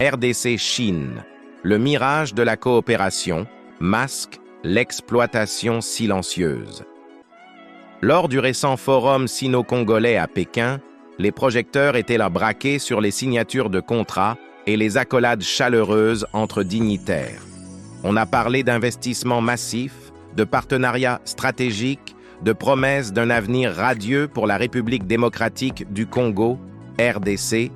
RDC-Chine, le mirage de la coopération masque l'exploitation silencieuse. Lors du récent forum sino-congolais à Pékin, les projecteurs étaient là braqués sur les signatures de contrats et les accolades chaleureuses entre dignitaires. On a parlé d'investissements massifs, de partenariats stratégiques, de promesses d'un avenir radieux pour la République démocratique du Congo, RDC,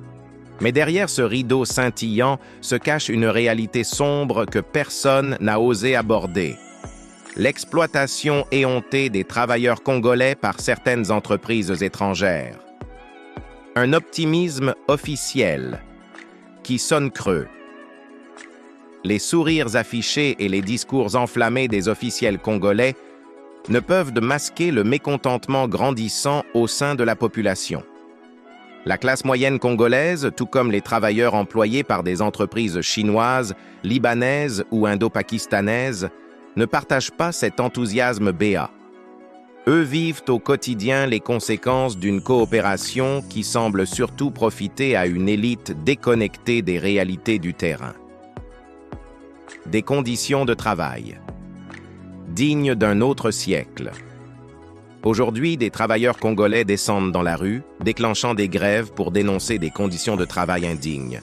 mais derrière ce rideau scintillant se cache une réalité sombre que personne n'a osé aborder. L'exploitation éhontée des travailleurs congolais par certaines entreprises étrangères. Un optimisme officiel qui sonne creux. Les sourires affichés et les discours enflammés des officiels congolais ne peuvent masquer le mécontentement grandissant au sein de la population. La classe moyenne congolaise, tout comme les travailleurs employés par des entreprises chinoises, libanaises ou indo-pakistanaises, ne partagent pas cet enthousiasme béat. Eux vivent au quotidien les conséquences d'une coopération qui semble surtout profiter à une élite déconnectée des réalités du terrain. Des conditions de travail dignes d'un autre siècle. Aujourd'hui, des travailleurs congolais descendent dans la rue, déclenchant des grèves pour dénoncer des conditions de travail indignes.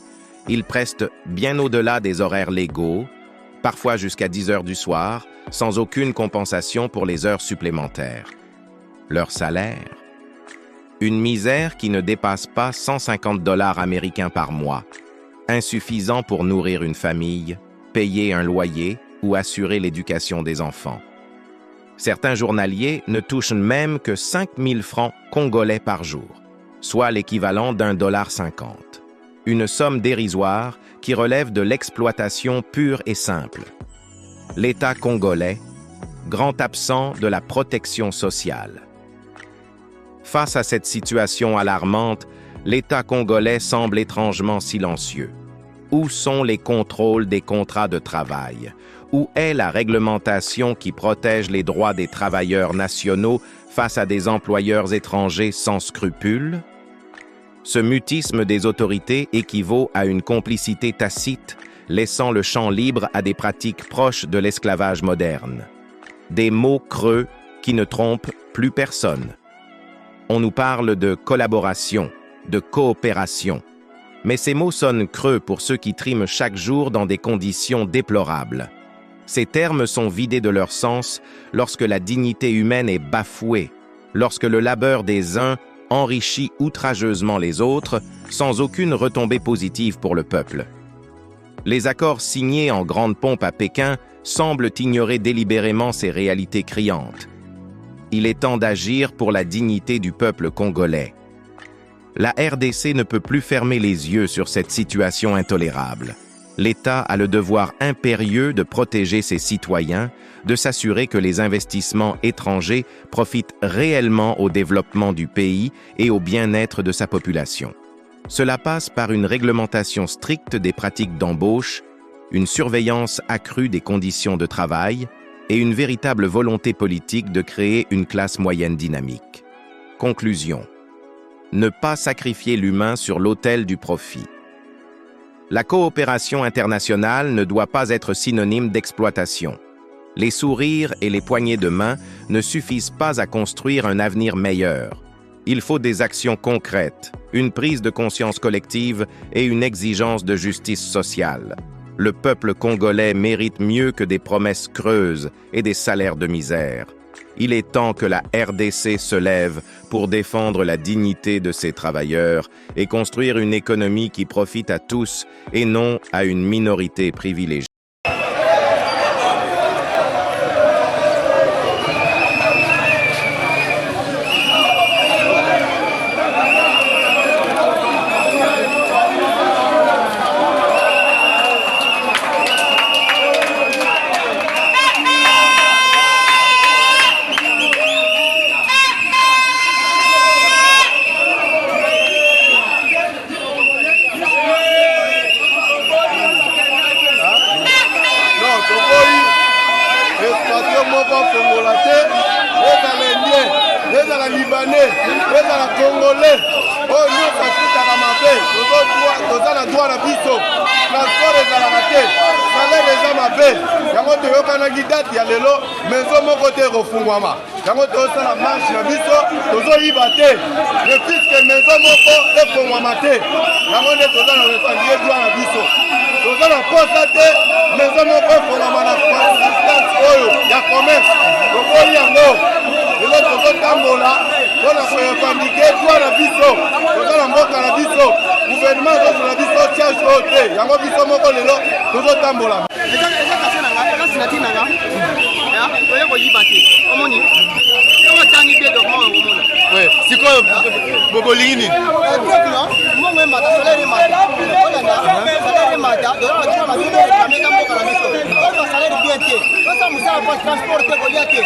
Ils prestent bien au-delà des horaires légaux, parfois jusqu'à 10 heures du soir, sans aucune compensation pour les heures supplémentaires. Leur salaire? Une misère qui ne dépasse pas 150 $ américains par mois, insuffisant pour nourrir une famille, payer un loyer ou assurer l'éducation des enfants. Certains journaliers ne touchent même que 5 000 francs congolais par jour, soit l'équivalent d'1,50 $. Une somme dérisoire qui relève de l'exploitation pure et simple. L'État congolais, grand absent de la protection sociale. Face à cette situation alarmante, l'État congolais semble étrangement silencieux. Où sont les contrôles des contrats de travail? Où est la réglementation qui protège les droits des travailleurs nationaux face à des employeurs étrangers sans scrupules? Ce mutisme des autorités équivaut à une complicité tacite, laissant le champ libre à des pratiques proches de l'esclavage moderne. Des mots creux qui ne trompent plus personne. On nous parle de collaboration, de coopération. Mais ces mots sonnent creux pour ceux qui triment chaque jour dans des conditions déplorables. Ces termes sont vidés de leur sens lorsque la dignité humaine est bafouée, lorsque le labeur des uns enrichit outrageusement les autres, sans aucune retombée positive pour le peuple. Les accords signés en grande pompe à Pékin semblent ignorer délibérément ces réalités criantes. Il est temps d'agir pour la dignité du peuple congolais. La RDC ne peut plus fermer les yeux sur cette situation intolérable. L'État a le devoir impérieux de protéger ses citoyens, de s'assurer que les investissements étrangers profitent réellement au développement du pays et au bien-être de sa population. Cela passe par une réglementation stricte des pratiques d'embauche, une surveillance accrue des conditions de travail et une véritable volonté politique de créer une classe moyenne dynamique. Conclusion. Ne pas sacrifier l'humain sur l'autel du profit. La coopération internationale ne doit pas être synonyme d'exploitation. Les sourires et les poignées de main ne suffisent pas à construire un avenir meilleur. Il faut des actions concrètes, une prise de conscience collective et une exigence de justice sociale. Le peuple congolais mérite mieux que des promesses creuses et des salaires de misère. Il est temps que la RDC se lève pour défendre la dignité de ses travailleurs et construire une économie qui profite à tous et non à une minorité privilégiée. Libanais, les Congolais, oh nous, ça mabe toza na droit na biso transport ezalaka te salaire eza mabe yango toyokanaki date ya lelo maison moko te ekofungwama yango tozosala marche na biso tozoyiba te mais puisque maison moko efungwama te yango nde toza na refandie droit na biso toza na posa te maison moko efungwama na instance oyo ya commerce tokoyi yango lelo tozotambola mpona korefandike droit na biso toza na mboka na biso gouvernement ezozela biso charge oyo te yango biso moko lelo tozotambola kasi natinanga oya koyiba te omoni soki otangi mpe document okomona sikoyo bolingi nini mbongo emata salaire emata olanda salaire emata dozoa masumu ekameka mboka na biso oyo salaire bien te osa mosala po transport te kolia te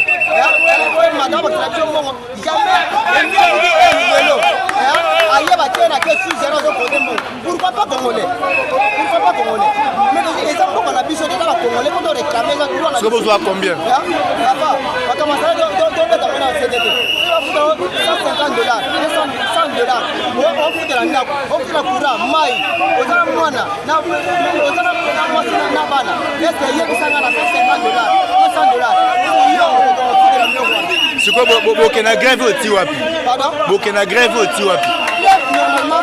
emata bakila biso mbongo jamais lelo ayeba te na ke 6 ozokote mbongo pourquoi pas congolais mais eza mboka na biso te kaka congolais po toreklamenga droit na biso bozwa combien bakamasala tobeta mpona cdt $150 $100 ofutela ndako ofutela courant mai oza na mwana oza na mwasi na bana eske yebisanga na $150 yo ofutela biloko wana sikoyo bokena grève oti wapi bokena grève oti wapi normalement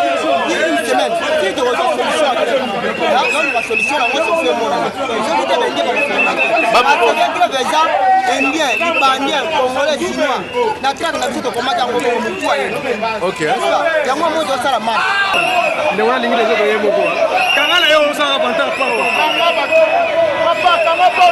une semaine si tu reçois solution à la solution la moi c'est mon je vous dis que déjà indien libanien congolais chinois na traque na biso tokomata ngo mutu aye OK yango mo do sala marche nde wana lingi lezo koyemo ko kangala yo osala banta pa papa kama pa